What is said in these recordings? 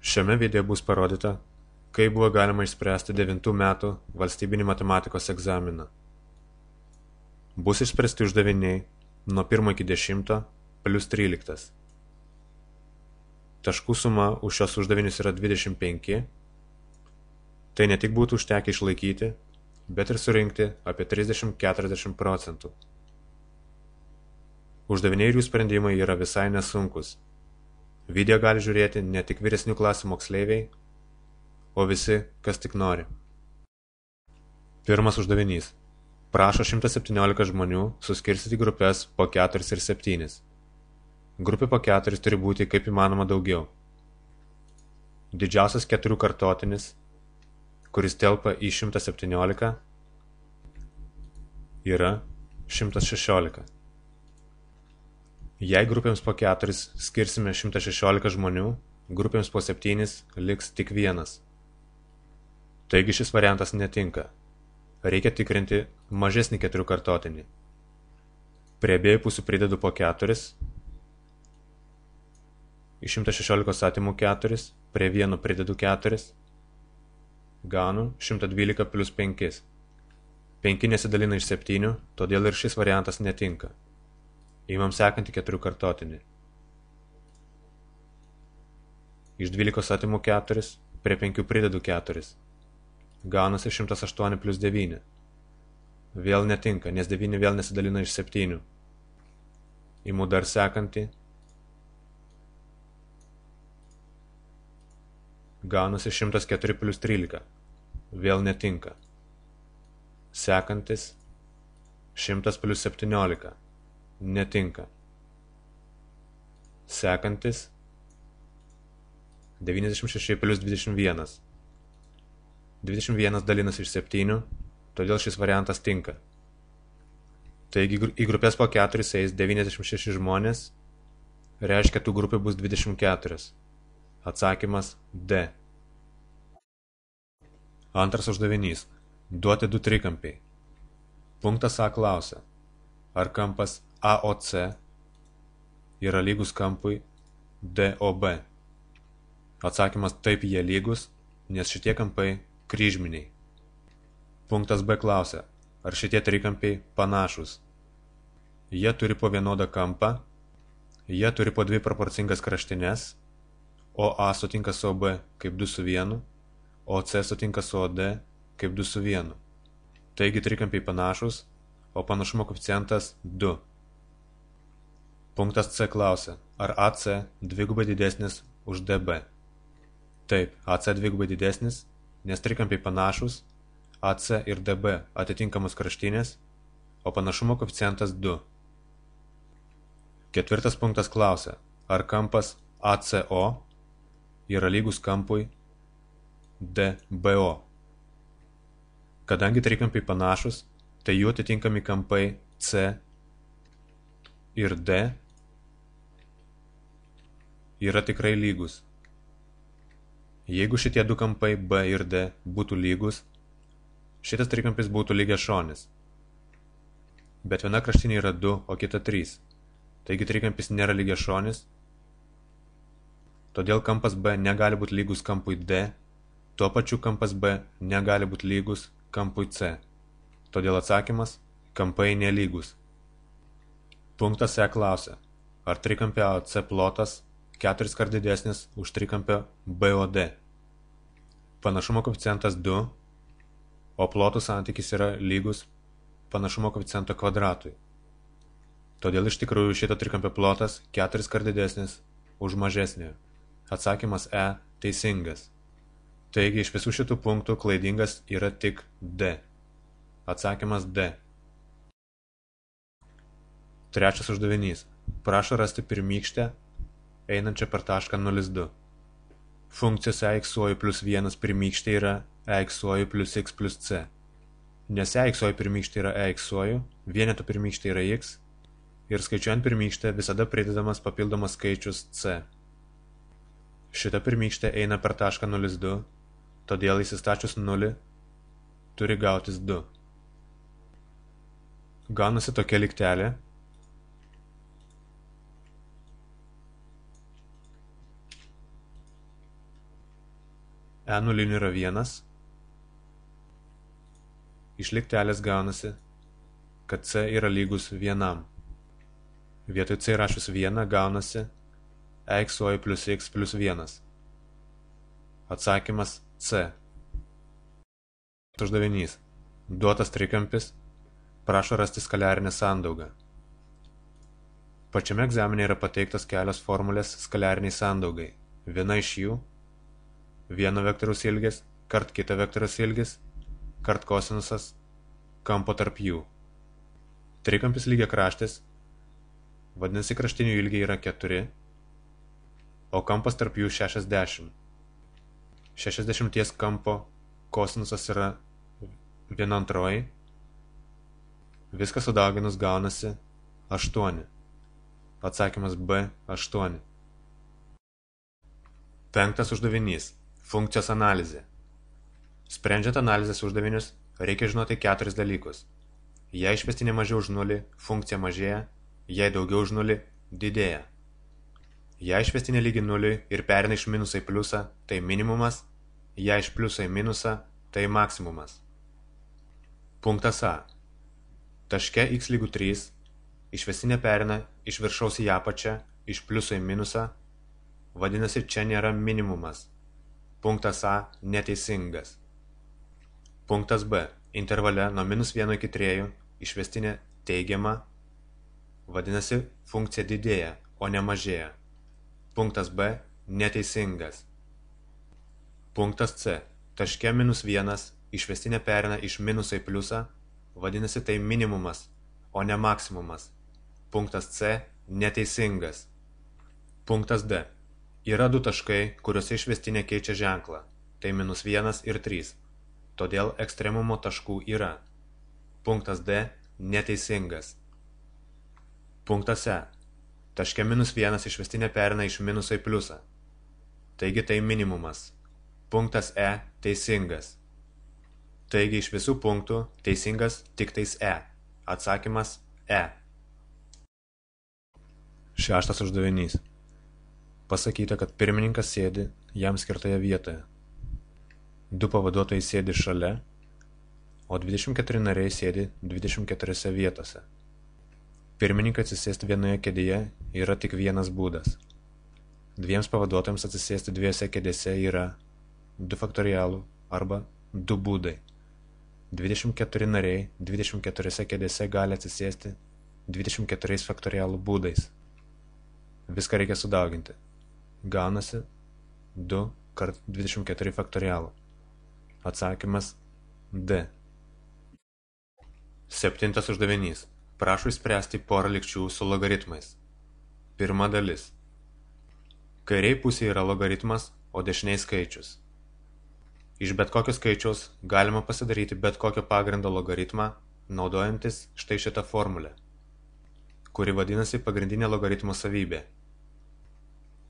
Šiame video bus parodyta, kaip buvo galima išspręsti 9 metų valstybinį matematikos egzaminą. Bus išspręsti uždaviniai nuo 1 iki 10 plus 13. Taškų suma už šios uždavinius yra 25. Tai ne tik būtų užtekę išlaikyti, bet ir surinkti apie 30–40 procentų. Uždaviniai ir jų sprendimai yra visai nesunkus. Video gali žiūrėti ne tik vyresnių klasių moksleiviai, o visi, kas tik nori. Pirmas uždavinys. Prašo 117 žmonių suskirstyti grupės po 4 ir 7. Grupė po 4 turi būti kaip įmanoma daugiau. Didžiausias 4 kartotinis, kuris telpa į 117, yra 116. Jei grupėms po 4 skirsime 116 žmonių, grupėms po 7 liks tik 1. Taigi šis variantas netinka. Reikia tikrinti mažesnį 4 kartotinį. Prie abiejų pusių pridedu po 4. Iš 116 atimu 4, prie 1 pridedu 4. Gaunu 112 plus 5. 5 nesidalina iš 7, todėl ir šis variantas netinka. Įmam sekantį 4 kartotinį. Iš 12 atimu 4, prie 5 pridedu 4. Gaunasi 108 plus 9. Vėl netinka, nes 9 vėl nesidalina iš 7. Imu dar sekantį. Gaunasi 104 plus 13. Vėl netinka. Sekantis 100 plus 17. Netinka. Sekantis 96 plus 21. 21 dalinasi iš 7, todėl šis variantas tinka. Taigi į grupės po 4 eis 96 žmonės, reiškia tų grupė bus 24. Atsakymas D. Antras uždavinys. Duoti 2 trikampiai. Punktas A klausia, ar kampas AOC yra lygus kampui DOB. Atsakymas taip, jie lygus, nes šitie kampai kryžminiai. Punktas B klausia, ar šitie trikampiai panašus. Jie turi po vienodą kampą, jie turi po 2 proporcingas kraštines, o A sutinka su OB kaip 2 su 1, o C sutinka su OD kaip 2 su 1. Taigi trikampiai panašus, o panašumo koeficientas 2. Punktas C klausia, ar AC dvigubai didesnis už DB. Taip, AC dvigubai didesnis, nes trikampiai panašus, AC ir DB atitinkamos kraštinės, o panašumo koeficientas 2. Ketvirtas punktas klausia, ar kampas ACO yra lygus kampui DBO. Kadangi trikampiai panašus, tai jų atitinkami kampai C ir D yra tikrai lygus. Jeigu šitie 2 kampai B ir D būtų lygus, šitas trikampis būtų lygiašonis. Bet viena kraštinė yra 2, o kita 3. Taigi trikampis nėra lygiašonis. Todėl kampas B negali būti lygus kampui D, tuo pačiu kampas B negali būti lygus kampui C. Todėl atsakymas – kampai nelygus. Punktas E klausia, ar trikampio AOC plotas 4 kart didesnis už trikampio BOD. Panašumo koeficientas 2, o plotų santykis yra lygus panašumo koeficiento kvadratui. Todėl iš tikrųjų šito trikampio plotas 4 kart didesnis už mažesnį. Atsakymas E teisingas. Taigi iš visų šitų punktų klaidingas yra tik D. Atsakymas D. Trečias uždavinys. Prašo rasti pirmykštę einančią per tašką 0,2. Funkcijos EX plus 1 pirmykštė yra EX plus X plus C. Nes EX pirmykštė yra EX, vieneto pirmykštė yra X ir skaičiuojant pirmykštę visada pridedamas papildomas skaičius C. Šita pirmykštė eina per tašką 0,2, todėl įsistačius 0 turi gautis 2. Gaunasi tokia lygtelė. E0 yra 1, iš lygtelės gaunasi, kad C yra lygus 1. Vietoj C rašius 1 gaunasi EXY plus X plus 1. Atsakymas C. Uždavinys. Duotas trikampis, prašo rasti skaliarinę sandaugą. Pačiame egzamine yra pateiktos kelios formulės skaliariniai sandaugai. Viena iš jų – vieno vektoriaus ilgis, kart kito vektoriaus ilgis, kart kosinusas, kampo tarp jų. Trikampis lygiakraštis, vadinasi kraštinių ilgiai yra 4, o kampas tarp jų 60. 60 kampo kosinusas yra 1/2. Viską sudauginus gaunasi 8. Atsakymas B – 8. 5 uždavinys. Funkcijos analizė. Sprendžiant analizės uždavinius, reikia žinoti 4 dalykus. Jei išvestinė mažiau už 0, funkcija mažėja, jei daugiau už 0, didėja. Jei išvestinė lygi 0 ir pereina iš minusą į pliusą, tai minimumas, jei iš pliuso į minusą, tai maksimumas. Punktas A. Taške x lygu 3, išvestinė pereina iš viršaus į apačią, iš pliuso į minusą, vadinasi, čia nėra minimumas. Punktas A neteisingas. Punktas B. Intervale nuo -1 iki 3 išvestinė teigiama, vadinasi, funkcija didėja, o ne mažėja. Punktas B neteisingas. Punktas C. Taške -1 išvestinė pereina iš minuso į pliusą, vadinasi, tai minimumas, o ne maksimumas. Punktas C neteisingas. Punktas D. Yra du taškai, kuriuose išvestinė keičia ženklą, tai -1 ir 3. Todėl ekstremumo taškų yra. Punktas D neteisingas. Punktas E. Taške -1 išvestinė pereina iš minuso į pliusą. Taigi tai minimumas. Punktas E teisingas. Taigi iš visų punktų teisingas tik tais E. Atsakymas E. 6 uždavinys. Pasakyta, kad pirmininkas sėdi jam skirtoje vietoje. 2 pavaduotojai sėdi šalia, o 24 nariai sėdi 24 vietose. Pirmininkai atsisėsti vienoje kėdėje yra tik vienas būdas. 2 pavaduotojams atsisėsti 2 kėdėse yra 2 faktorialų arba 2 būdai. 24 nariai 24 kėdėse gali atsisėsti 24 faktorialų būdais. Viską reikia sudauginti. Gaunasi 2 kart 24 faktorialų. Atsakymas D. 7 uždavinys. Prašo išspręsti porą lygčių su logaritmais. Pirma dalis. Kairiai pusėje yra logaritmas, o dešiniai skaičius. Iš bet kokio skaičiaus galima pasidaryti bet kokio pagrindo logaritmą, naudojantis štai šitą formulę, kuri vadinasi pagrindinė logaritmo savybė.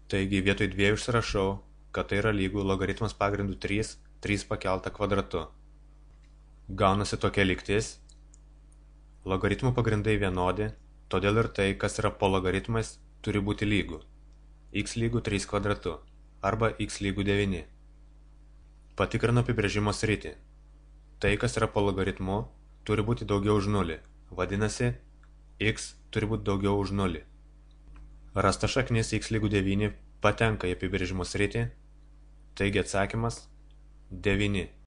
Taigi vietoj 2 užsirašau, kad tai yra lygu logaritmas pagrindu 3, 3 pakelta kvadratu. Gaunasi tokia lygtis. Logaritmų pagrindai vienodi, todėl ir tai, kas yra po logaritmais, turi būti lygu. X lygu 3 kvadratu arba x lygu 9. Patikrinu apibrėžimo sritį. Tai, kas yra po logaritmu, turi būti daugiau už 0. Vadinasi, x turi būti daugiau už 0. Rasta šaknis x lygu 9 patenka į apibrėžimo sritį, taigi atsakymas 9.